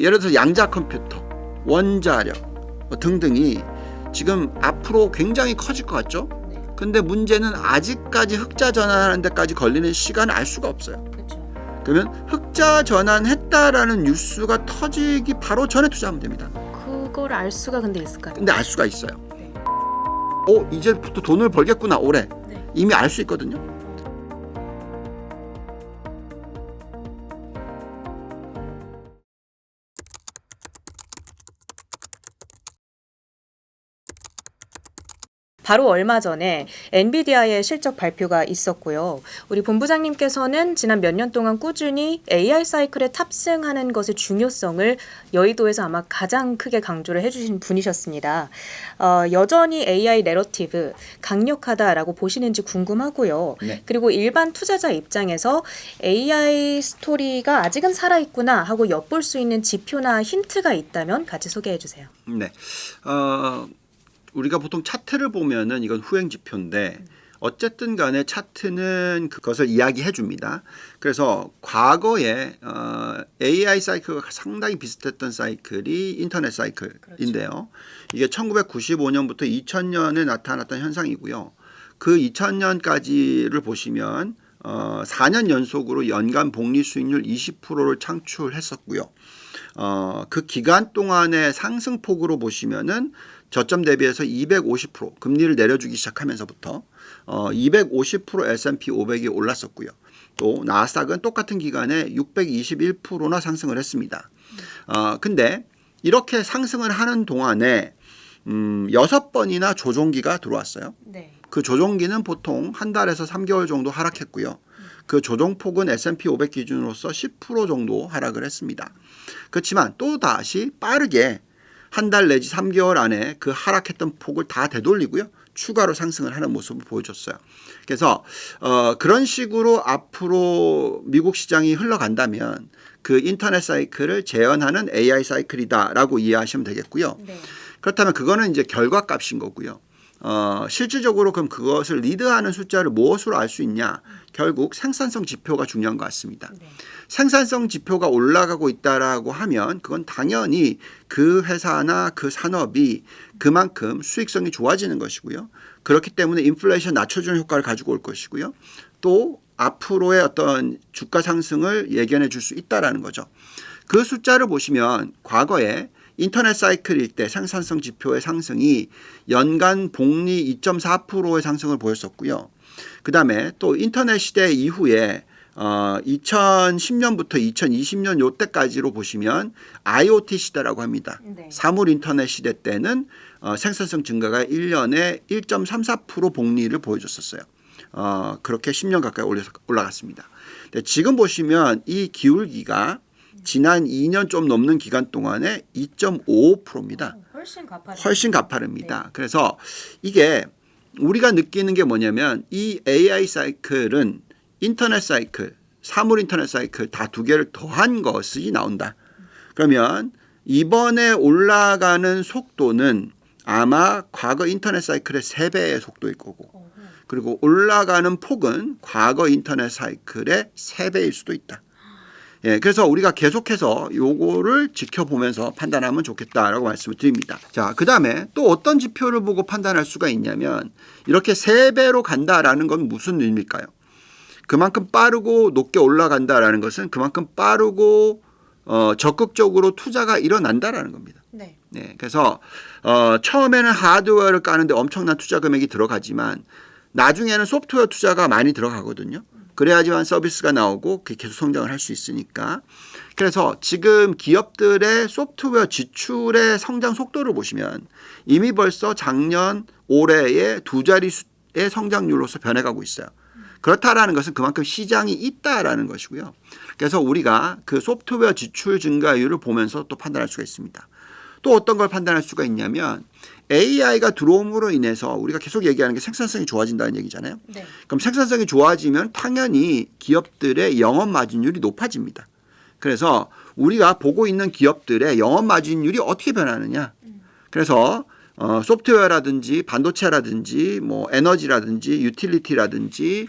예를 들어서 양자 컴퓨터, 원자력 등등이 지금 앞으로 굉장히 커질 것 같죠? 근데 문제는 아직까지 흑자 전환하는 데까지 걸리는 시간을 알 수가 없어요. 그러면 흑자 전환했다라는 뉴스가 터지기 바로 전에 투자하면 됩니다. 그걸 알 수가 근데 있을까요? 근데 알 수가 있어요. 이제부터 돈을 벌겠구나 올해. 이미 알 수 있거든요. 바로 얼마 전에 엔비디아의 실적 발표가 있었고요. 우리 본부장님께서는 지난 몇 년 동안 꾸준히 AI 사이클에 탑승하는 것의 중요성을 여의도에서 아마 가장 크게 강조를 해주신 분이셨습니다. 여전히 AI 내러티브 강력하다라고 보시는지 궁금하고요. 네. 그리고 일반 투자자 입장에서 AI 스토리가 아직은 살아있구나 하고 엿볼 수 있는 지표나 힌트가 있다면 같이 소개해 주세요. 네. 우리가 보통 차트를 보면은 이건 후행 지표인데 어쨌든 간에 차트는 그것을 이야기해 줍니다. 그래서 과거에 AI 사이클과 상당히 비슷했던 사이클이 인터넷 사이클인데요. 그렇죠. 이게 1995년부터 2000년에 나타났던 현상이고요. 그 2000년까지를 보시면 4년 연속으로 연간 복리 수익률 20%를 창출했었고요. 그 기간 동안의 상승폭으로 보시면은 저점 대비해서 250% 금리를 내려주기 시작하면서부터 250% S&P 500이 올랐었고요. 또 나스닥은 똑같은 기간에 621%나 상승을 했습니다. 근데 이렇게 상승을 하는 동안에 6번이나 조종기가 들어왔어요. 네. 그 조종기는 보통 한 달에서 3개월 정도 하락했고요. 그 조종폭은 S&P 500 기준으로서 10% 정도 하락을 했습니다. 그렇지만 또 다시 빠르게 한 달 내지 3개월 안에 그 하락했던 폭을 다 되돌리고요. 추가로 상승을 하는 모습을 보여줬어요. 그래서 그런 식으로 앞으로 미국 시장이 흘러간다면 그 인터넷 사이클을 재현하는 AI 사이클이다라고 이해하시면 되겠고요. 네. 그렇다면 그거는 이제 결과값인 거고요. 실질적으로 그럼 그것을 리드하는 숫자를 무엇으로 알 수 있냐? 결국 생산성 지표가 중요한 것 같습니다. 네. 생산성 지표가 올라가고 있다라고 하면 그건 당연히 그 회사나 그 산업이 그만큼 수익성이 좋아지는 것이고요. 그렇기 때문에 인플레이션 낮춰주는 효과를 가지고 올 것이고요. 또 앞으로의 어떤 주가 상승을 예견해 줄 수 있다라는 거죠. 그 숫자를 보시면 과거에 인터넷 사이클일 때 생산성 지표의 상승이 연간 복리 2.4%의 상승을 보였었고요. 그다음에 또 인터넷 시대 이후에 2010년부터 2020년 요때까지로 보시면 IoT 시대라고 합니다. 네. 사물 인터넷 시대 때는 생산성 증가가 1년에 1.34% 복리를 보여줬었어요. 그렇게 10년 가까이 올라갔습니다. 근데 지금 보시면 이 기울기가 지난 2년 좀 넘는 기간 동안에 2.55%입니다. 훨씬 가파릅니다. 네. 그래서 이게 우리가 느끼는 게 뭐냐면 이 AI 사이클은 인터넷 사이클, 사물 인터넷 사이클 다 두 개를 더한 것이 나온다. 그러면 이번에 올라가는 속도는 아마 과거 인터넷 사이클의 3배의 속도일 거고 그리고 올라가는 폭은 과거 인터넷 사이클의 3배일 수도 있다. 예, 그래서 우리가 계속해서 요거를 지켜보면서 판단하면 좋겠다라고 말씀을 드립니다. 자, 그 다음에 또 어떤 지표를 보고 판단할 수가 있냐면 이렇게 3배로 간다라는 건 무슨 의미일까요? 그만큼 빠르고 높게 올라간다라는 것은 그만큼 빠르고 적극적으로 투자가 일어난다라는 겁니다. 네. 네, 그래서 처음에는 하드웨어를 까는데 엄청난 투자 금액이 들어가지만 나중에는 소프트웨어 투자가 많이 들어가거든요. 그래야지만 서비스가 나오고 계속 성장을 할 수 있으니까. 그래서 지금 기업들의 소프트웨어 지출의 성장 속도를 보시면 이미 벌써 작년 올해의 2자릿수의 성장률로서 변해가고 있어요. 그렇다라는 것은 그만큼 시장이 있다라는 것이고요. 그래서 우리가 그 소프트웨어 지출 증가율을 보면서 또 판단할 수가 있습니다. 또 어떤 걸 판단할 수가 있냐면 AI가 들어옴으로 인해서 우리가 계속 얘기하는 게 생산성이 좋아진다는 얘기잖아요. 네. 그럼 생산성이 좋아지면 당연히 기업들의 영업 마진율이 높아집니다. 그래서 우리가 보고 있는 기업들의 영업 마진율이 어떻게 변하느냐. 그래서 소프트웨어라든지 반도체라든지 뭐 에너지라든지 유틸리티라든지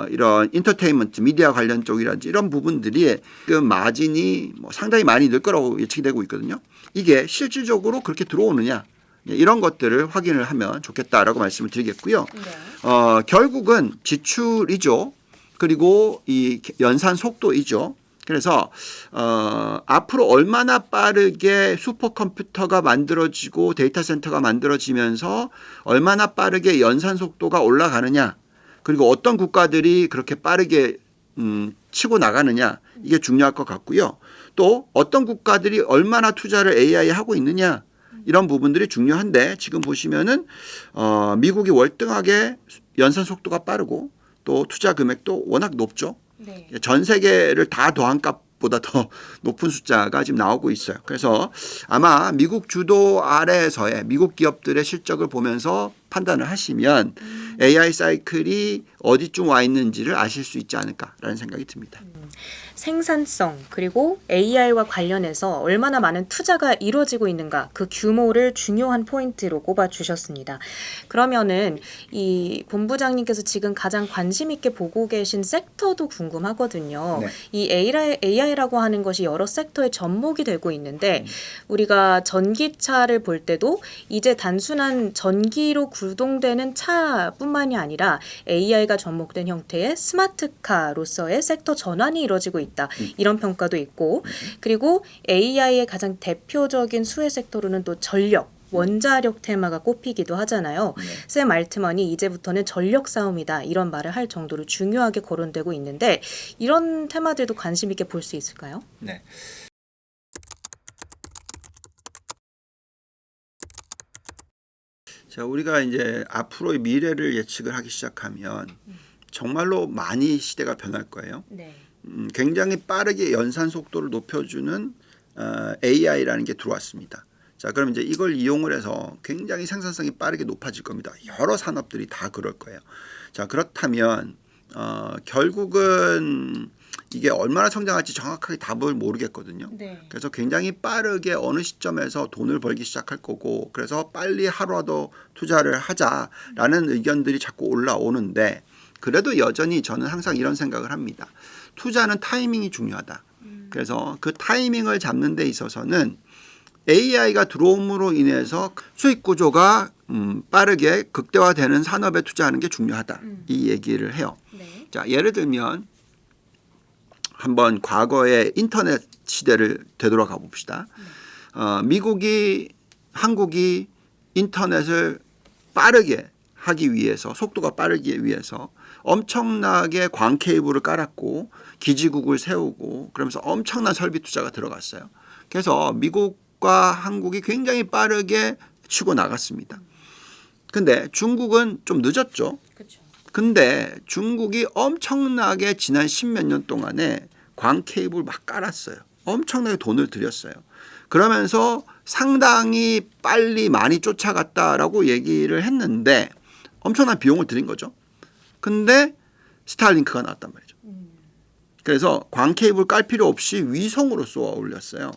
이런 인터테인먼트 미디어 관련 쪽이라든지 이런 부분들이 그 마진이 뭐 상당히 많이 늘 거라고 예측이 되고 있거든요. 이게 실질적으로 그렇게 들어오느냐 이런 것들을 확인을 하면 좋겠다라고 말씀을 드리겠고요. 결국은 지출이죠. 그리고 이 연산 속도이죠. 그래서 앞으로 얼마나 빠르게 슈퍼컴퓨터가 만들어지고 데이터 센터가 만들어지면서 얼마나 빠르게 연산 속도가 올라가느냐 그리고 어떤 국가들이 그렇게 빠르게 치고 나가느냐 이게 중요할 것 같고요. 또 어떤 국가들이 얼마나 투자를 AI에 하고 있느냐 이런 부분들이 중요한데 지금 보시면은 미국이 월등하게 연산 속도가 빠르고 또 투자 금액도 워낙 높죠. 네. 전 세계를 다 더한 값보다 더 높은 숫자가 지금 나오고 있어요. 그래서 아마 미국 주도 아래에서의 미국 기업들의 실적을 보면서 판단을 하시면 AI 사이클이 어디쯤 와 있는지를 아실 수 있지 않을까라는 생각이 듭니다. 생산성 그리고 AI와 관련해서 얼마나 많은 투자가 이루어지고 있는가 그 규모를 중요한 포인트로 꼽아 주셨습니다. 그러면은 이 본부장님께서 지금 가장 관심 있게 보고 계신 섹터도 궁금하거든요. 네. 이 AI라고 하는 것이 여러 섹터의 접목이 되고 있는데 우리가 전기차를 볼 때도 이제 단순한 전기로 구동되는 차뿐만이 아니라 AI가 접목된 형태의 스마트카로서의 섹터 전환이 이루어지고 있다. 이런 평가도 있고 그리고 AI의 가장 대표적인 수혜 섹터로는 또 전력 원자력 테마가 꼽히기도 하잖아요. 샘 알트만이 이제부터는 전력 싸움이다 이런 말을 할 정도로 중요하게 거론되고 있는데 이런 테마들도 관심 있게 볼 수 있을까요? 네. 자, 우리가 이제 앞으로의 미래를 예측을 하기 시작하면 정말로 많이 시대가 변할 거예요. 네. 굉장히 빠르게 연산 속도를 높여주는 AI라는 게 들어왔습니다. 자, 그럼 이제 이걸 이용을 해서 굉장히 생산성이 빠르게 높아질 겁니다. 여러 산업들이 다 그럴 거예요. 자, 그렇다면 결국은 이게 얼마나 성장할지 정확하게 답을 모르겠거든요. 네. 그래서 굉장히 빠르게 어느 시점에서 돈을 벌기 시작할 거고 그래서 빨리 하루라도 투자를 하자라는 의견들이 자꾸 올라오는데 그래도 여전히 저는 항상 이런 생각을 합니다. 투자는 타이밍이 중요하다. 그래서 그 타이밍을 잡는 데 있어서는 AI가 들어옴으로 인해서 수익 구조가 빠르게 극대화되는 산업에 투자하는 게 중요하다. 이 얘기를 해요. 네. 자, 예를 들면 한번 과거의 인터넷 시대를 되돌아가 봅시다. 한국이 인터넷을 빠르게 하기 위해서 속도가 빠르기 위해서 엄청나게 광 케이블을 깔았고 기지국을 세우고 그러면서 엄청난 설비 투자가 들어갔어요. 그래서 미국과 한국이 굉장히 빠르게 치고 나갔습니다. 근데 중국은 좀 늦었죠. 그렇죠. 근데 중국이 엄청나게 지난 10몇 년 동안에 광 케이블 막 깔았어요. 엄청나게 돈을 들였어요. 그러면서 상당히 빨리 많이 쫓아갔다라고 얘기를 했는데 엄청난 비용을 들인 거죠. 근데 스타링크가 나왔단 말이죠. 그래서 광 케이블 깔 필요 없이 위성으로 쏘아 올렸어요.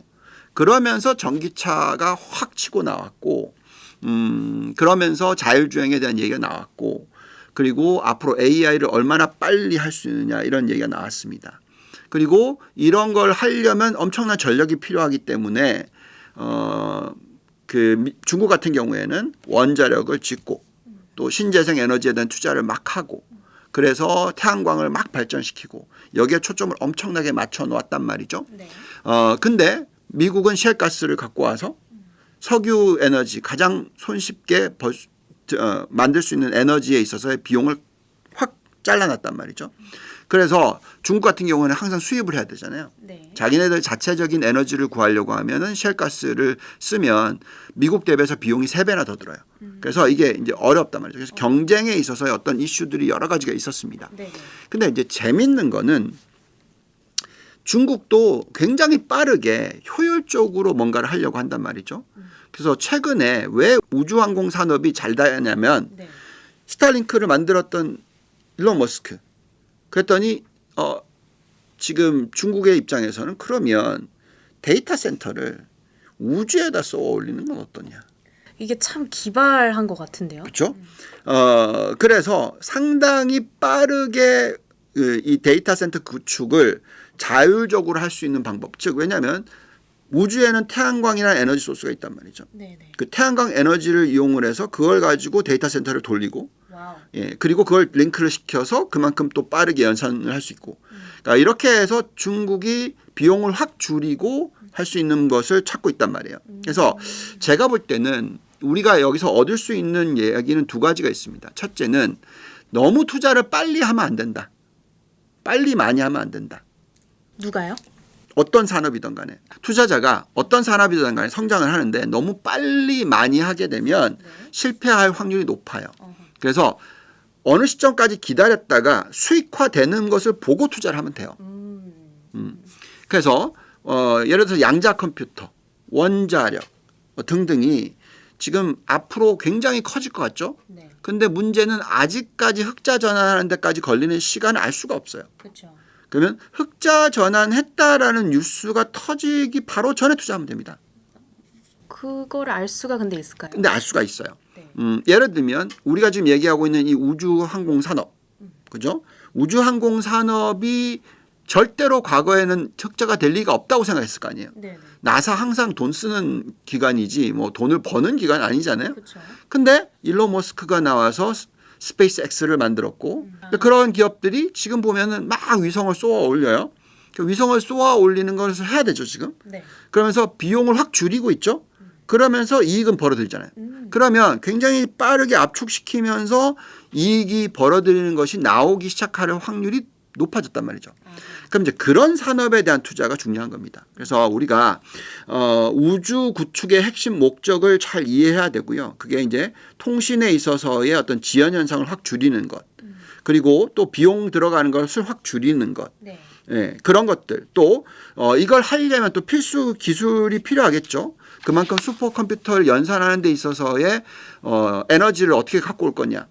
그러면서 전기차가 확 치고 나왔고 그러면서 자율주행에 대한 얘기가 나왔고 그리고 앞으로 AI를 얼마나 빨리 할 수 있느냐 이런 얘기가 나왔습니다. 그리고 이런 걸 하려면 엄청난 전력이 필요하기 때문에 중국 같은 경우에는 원자력을 짓고 또 신재생 에너지에 대한 투자를 막 하고 그래서 태양광을 막 발전시키고 여기에 초점을 엄청나게 맞춰 놓았단 말이죠. 네. 근데 미국은 셰일가스를 갖고 와서 석유 에너지 가장 손쉽게 만들 수 있는 에너지에 있어서의 비용을 확 잘라놨단 말이죠. 그래서 중국 같은 경우는 항상 수입을 해야 되잖아요. 네. 자기네들 자체적인 에너지를 구하려고 하면은 셰일가스를 쓰면 미국 대비해서 비용이 3배나 더 들어요. 그래서 이게 이제 어렵단 말이죠. 그래서 경쟁에 있어서의 어떤 이슈들이 여러 가지가 있었습니다. 네. 근데 이제 재밌는 거는 중국도 굉장히 빠르게 효율적으로 뭔가를 하려고 한단 말이죠. 그래서 최근에 왜 우주항공 산업이 잘 되냐면 네. 스타링크를 만들었던 일론 머스크 그랬더니 지금 중국의 입장에서는 그러면 데이터 센터를 우주에다 쏘아 올리는 건 어떠냐. 이게 참 기발한 것 같은데요. 그렇죠? 그래서 상당히 빠르게 이 데이터 센터 구축을 자율적으로 할 수 있는 방법. 즉 왜냐하면 우주에는 태양광이라는 에너지 소스가 있단 말이죠. 네네. 그 태양광 에너지를 이용을 해서 그걸 가지고 데이터 센터를 돌리고 와우. 예, 그리고 그걸 링크를 시켜서 그만큼 또 빠르게 연산을 할 수 있고 그러니까 이렇게 해서 중국이 비용을 확 줄이고 할 수 있는 것을 찾고 있단 말이에요. 그래서 제가 볼 때는 우리가 여기서 얻을 수 있는 이야기는 두 가지가 있습니다. 첫째는 너무 투자를 빨리 하면 안 된다. 빨리 많이 하면 안 된다. 누가요? 어떤 산업이든 간에 투자자가 어떤 산업이든 간에 성장을 하는데 너무 빨리 많이 하게 되면 실패할 확률이 높아요. 그래서 어느 시점까지 기다렸다가 수익화되는 것을 보고 투자를 하면 돼요. 그래서 예를 들어서 양자 컴퓨터, 원자력 등등이 지금 앞으로 굉장히 커질 것 같죠? 네. 근데 문제는 아직까지 흑자 전환하는 데까지 걸리는 시간을 알 수가 없어요. 그렇죠. 그러면 흑자 전환했다라는 뉴스가 터지기 바로 전에 투자하면 됩니다. 그걸 알 수가 근데 있을까요? 근데 알 수가 있어요. 네. 예를 들면 우리가 지금 얘기하고 있는 이 우주 항공 산업, 그죠? 우주 항공 산업이 절대로 과거에는 흑자가 될 리가 없다고 생각했을 거 아니에요. 네네. 나사 항상 돈 쓰는 기관이지 뭐 돈을 버는 기관 아니잖아요. 그렇죠. 근데 일론 머스크가 나와서 스페이스 X를 만들었고 그런 기업들이 지금 보면은 막 위성을 쏘아 올려요. 그 위성을 쏘아 올리는 것을 해야 되죠 지금. 네. 그러면서 비용을 확 줄이고 있죠. 그러면서 이익은 벌어들잖아요. 그러면 굉장히 빠르게 압축시키면서 이익이 벌어들이는 것이 나오기 시작할 확률이 높아졌단 말이죠. 그럼 이제 그런 산업에 대한 투자가 중요한 겁니다. 그래서 우리가 우주 구축의 핵심 목적을 잘 이해해야 되고요. 그게 이제 통신에 있어서의 어떤 지연 현상을 확 줄이는 것, 그리고 또 비용 들어가는 것을 확 줄이는 것, 네. 예, 그런 것들. 또 이걸 하려면 또 필수 기술이 필요하겠죠. 그만큼 슈퍼컴퓨터를 연산하는 데 있어서의 에너지를 어떻게 갖고 올 거냐,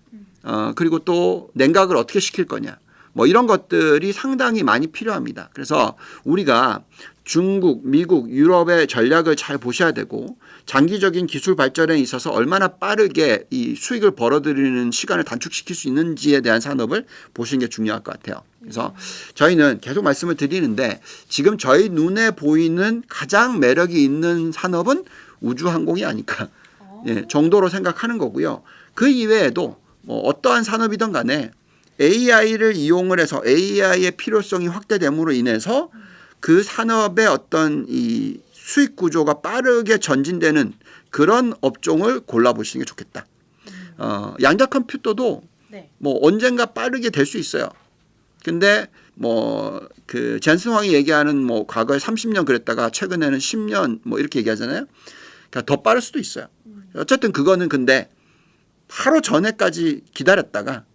그리고 또 냉각을 어떻게 시킬 거냐. 뭐 이런 것들이 상당히 많이 필요합니다. 그래서 우리가 중국, 미국, 유럽의 전략을 잘 보셔야 되고 장기적인 기술 발전에 있어서 얼마나 빠르게 이 수익을 벌어들이는 시간을 단축시킬 수 있는지에 대한 산업을 보시는 게 중요할 것 같아요. 그래서 저희는 계속 말씀을 드리는데 지금 저희 눈에 보이는 가장 매력이 있는 산업은 우주항공이 아닐까 예, 정도로 생각하는 거고요. 그 이외에도 뭐 어떠한 산업이든 간에 AI를 이용을 해서 AI의 필요성이 확대됨으로 인해서 그 산업의 어떤 이 수익 구조가 빠르게 전진되는 그런 업종을 골라보시는 게 좋겠다. 양자 컴퓨터도 네. 뭐 언젠가 빠르게 될 수 있어요. 근데 뭐 그 젠슨 황이 얘기하는 뭐 과거에 30년 그랬다가 최근에는 10년 뭐 이렇게 얘기하잖아요. 그러니까 더 빠를 수도 있어요. 어쨌든 그거는 근데 바로 전에까지 기다렸다가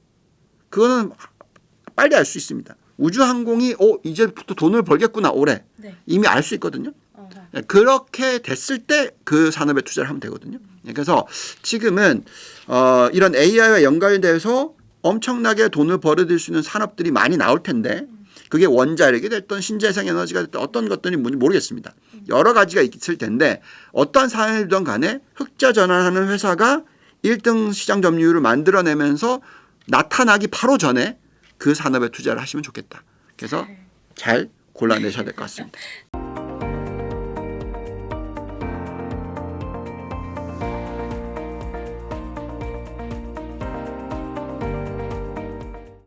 그거는 빨리 알 수 있습니다. 우주항공이 이제부터 돈을 벌겠구나 올해 네. 이미 알 수 있거든요. 그렇게 됐을 때 그 산업에 투자를 하면 되거든요. 그래서 지금은 이런 AI와 연결돼서 엄청나게 돈을 벌어들일 수 있는 산업들이 많이 나올 텐데 그게 원자력이 됐든 신재생 에너지가 됐든 어떤 것들이 뭔지 모르겠습니다. 여러 가지가 있을 텐데 어떠한 산업이든 간에 흑자 전환하는 회사가 1등 시장 점유율을 만들어내면서 나타나기 바로 전에 그 산업에 투자를 하시면 좋겠다. 그래서 잘 골라내셔야 될 것 같습니다.